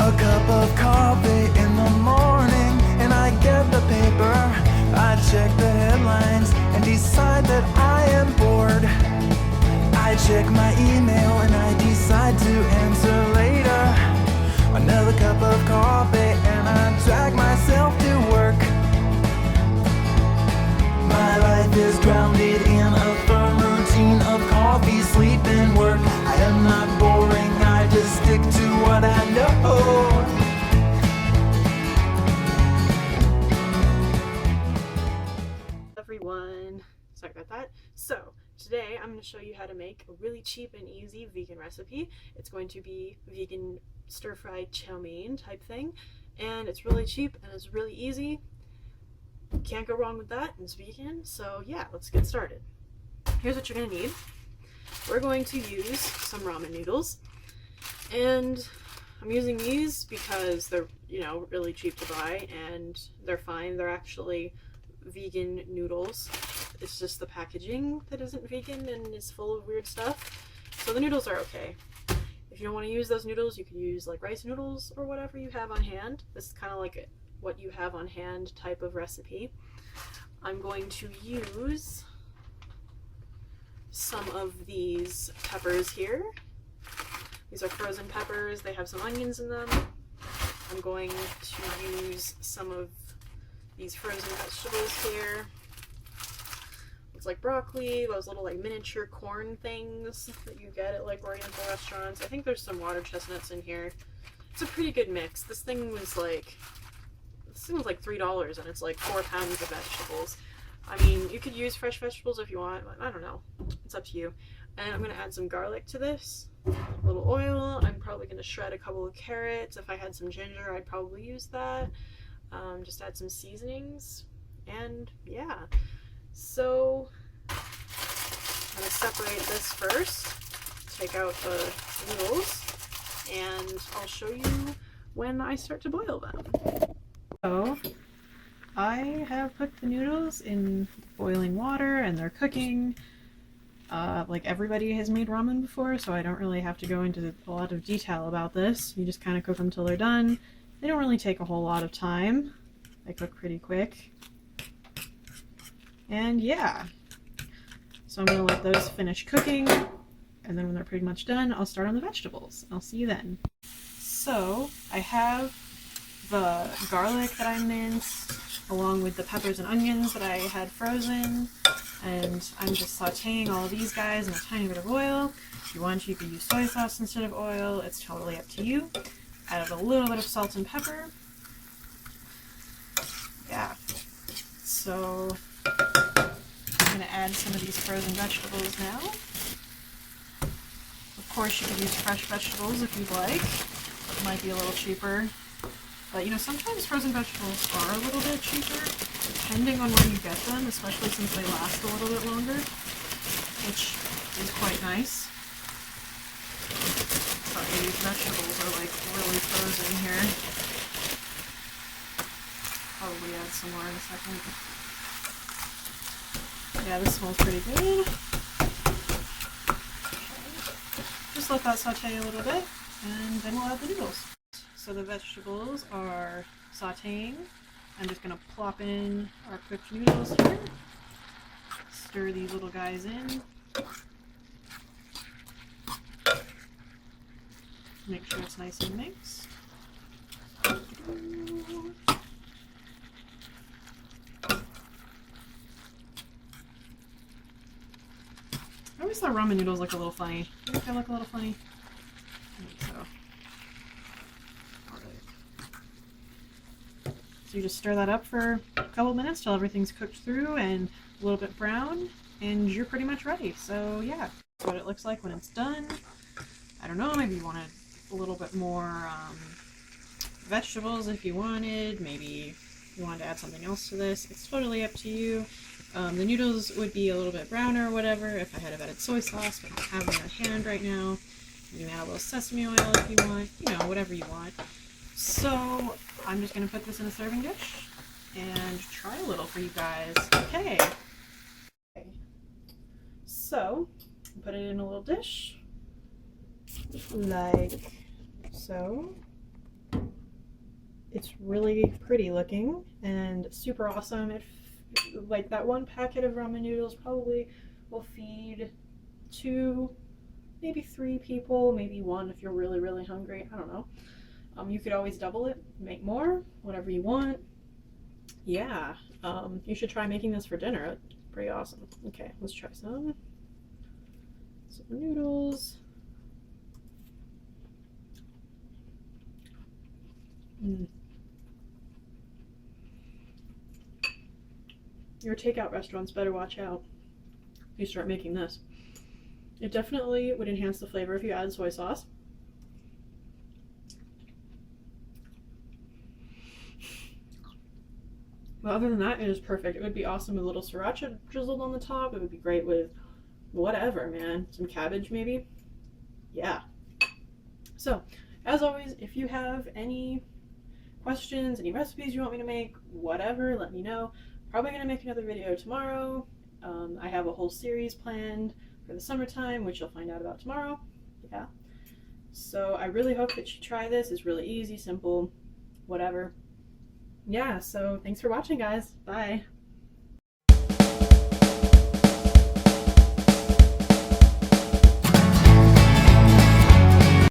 A cup of coffee in the morning, and I get the paper. I check the headlines and decide that I am bored. I check my email and I decide to answer later. Another cup of coffee and I drag myself to work. My life is grounded in a firm routine of coffee, sleep, and work. I am not boring, I just stick to what I know. Everyone, sorry about that. So today I'm going to show you how to make a really cheap and easy vegan recipe. It's going to be vegan stir-fried chow mein type thing, and it's really cheap and it's really easy. Can't go wrong with that, and it's vegan. So yeah, let's get started. Here's what you're going to need. We're going to use some ramen noodles, and I'm using these because they're, really cheap to buy, and they're fine. They're actually vegan noodles. It's just the packaging that isn't vegan and is full of weird stuff. So the noodles are okay. If you don't want to use those noodles, you can use like rice noodles or whatever you have on hand. This is kind of like what you have on hand type of recipe. I'm going to use some of these peppers here. These are frozen peppers. They have some onions in them. I'm going to use some of these frozen vegetables here. It's like broccoli, those little like miniature corn things that you get at like oriental restaurants. I think there's some water chestnuts in here. It's a pretty good mix. This thing was like $3 and it's like 4 pounds of vegetables. I mean, you could use fresh vegetables if you want, but I don't know. It's up to you. And I'm going to add some garlic to this. A little oil. I'm probably going to shred a couple of carrots. If I had some ginger, I'd probably use that. Just add some seasonings, and yeah. So I'm going to separate this first, take out the noodles, and I'll show you when I start to boil them. So I have put the noodles in boiling water and they're cooking. Like everybody has made ramen before, so I don't really have to go into a lot of detail about this. You just kind of cook them till they're done. They don't really take a whole lot of time. They cook pretty quick. And yeah. So I'm going to let those finish cooking, and then when they're pretty much done, I'll start on the vegetables. I'll see you then. So I have the garlic that I minced, along with the peppers and onions that I had frozen, and I'm just sauteing all of these guys in a tiny bit of oil. If you want, you could use soy sauce instead of oil. It's totally up to you. Added a little bit of salt and pepper. Yeah. So I'm going to add some of these frozen vegetables now. Of course, you could use fresh vegetables if you'd like. It might be a little cheaper. But sometimes frozen vegetables are a little bit cheaper, depending on where you get them, especially since they last a little bit longer, which is quite nice. Sorry, these vegetables are like really frozen here. Probably add some more in a second. Yeah, this smells pretty good. Just let that saute a little bit, and then we'll add the noodles. So the vegetables are sauteing. I'm just going to plop in our cooked noodles here. Stir these little guys in. Make sure it's nice and mixed. I always thought ramen noodles look a little funny. Do you think they look a little funny? I think so. So you just stir that up for a couple minutes till everything's cooked through and a little bit brown, and you're pretty much ready. So yeah, that's what it looks like when it's done. I don't know, maybe you wanted a little bit more vegetables if you wanted. Maybe you wanted to add something else to this. It's totally up to you. The noodles would be a little bit browner or whatever if I had added soy sauce, but I don't have it on hand right now. You can add a little sesame oil if you want, whatever you want. So I'm just going to put this in a serving dish and try a little for you guys. Okay. So put it in a little dish like so. It's really pretty looking and super awesome. Like that one packet of ramen noodles probably will feed 2, maybe 3 people, maybe 1 if you're really, really hungry. I don't know. You could always double it, make more, whatever you want. Yeah, you should try making this for dinner. It's pretty awesome. Okay, let's try some noodles. Your takeout restaurants better watch out if you start making this. It definitely would enhance the flavor if you add soy sauce. But other than that, it is perfect. It would be awesome with a little sriracha drizzled on the top. It would be great with whatever, man. Some cabbage, maybe. Yeah. So, as always, if you have any questions, any recipes you want me to make, whatever, let me know. Probably going to make another video tomorrow. I have a whole series planned for the summertime, which you'll find out about tomorrow. Yeah. So I really hope that you try this. It's really easy, simple, whatever. Yeah, so thanks for watching, guys. Bye.